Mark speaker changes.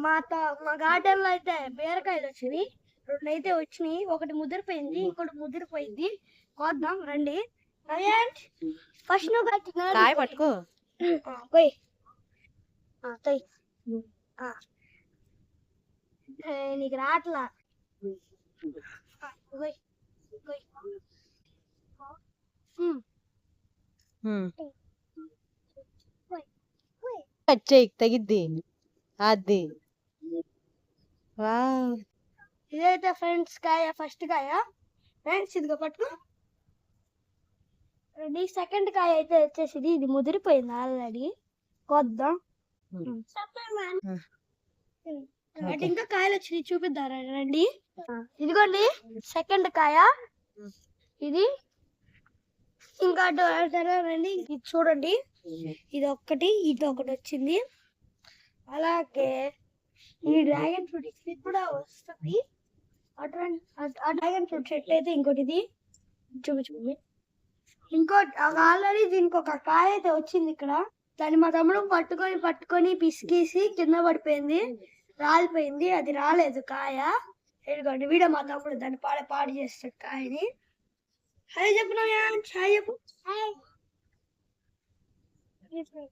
Speaker 1: మా గార్డెన్ లో అయితే బీరకాయలు వచ్చినాయి, 2 అయితే వచ్చినాయి. ఒకటి ముదిరిపోయింది, ఇంకోటి ముదిరిపోయింది. కోద్దాం రండి. ఫస్ట్ నువ్వు
Speaker 2: కాయ పట్టుకో.
Speaker 1: పోయి నీకు రాట్లా.
Speaker 2: కట్ చేయి, తగిద్ది. అది వావ్,
Speaker 1: ఇదైతే ఫ్రెండ్స్ కాయ, ఫస్ట్ కాయ. ఫ్రెండ్స్ ఇదిగో పట్టుకో. రెడీ. సెకండ్ కాయ అయితే వచ్చేసి ఇది ముదిరిపోయింది ఆల్రెడీ. కొద్దాం. ఇంకా కాయలు వచ్చి చూపిద్దారా రండి. ఇదిగోండి సెకండ్ కాయ. ఇది ఇంకా రండి, ఇది చూడండి. ఇది ఒకటి వచ్చింది. అలాగే ఈ డ్రాగన్ ఫ్రూట్ ఇది కూడా వస్తుంది. ఆ డ్రాగన్ ఫ్రూట్ చెట్టు అయితే ఇంకోటి ఇది చూపించు. ఇంకోటి ఆల్రెడీ దీనికి ఒక కాయ అయితే వచ్చింది ఇక్కడ. దాన్ని మా తమ్ముడు పట్టుకొని పిసికేసి కింద పడిపోయింది, రాలిపోయింది. అది రాలేదు కాయ. ఎందుకంటే వీడియో మా తమ్ముడు దాన్ని పాడు చేస్తాడు కాయని. హాయ్ చెప్పు, హాయ్ చెప్పు.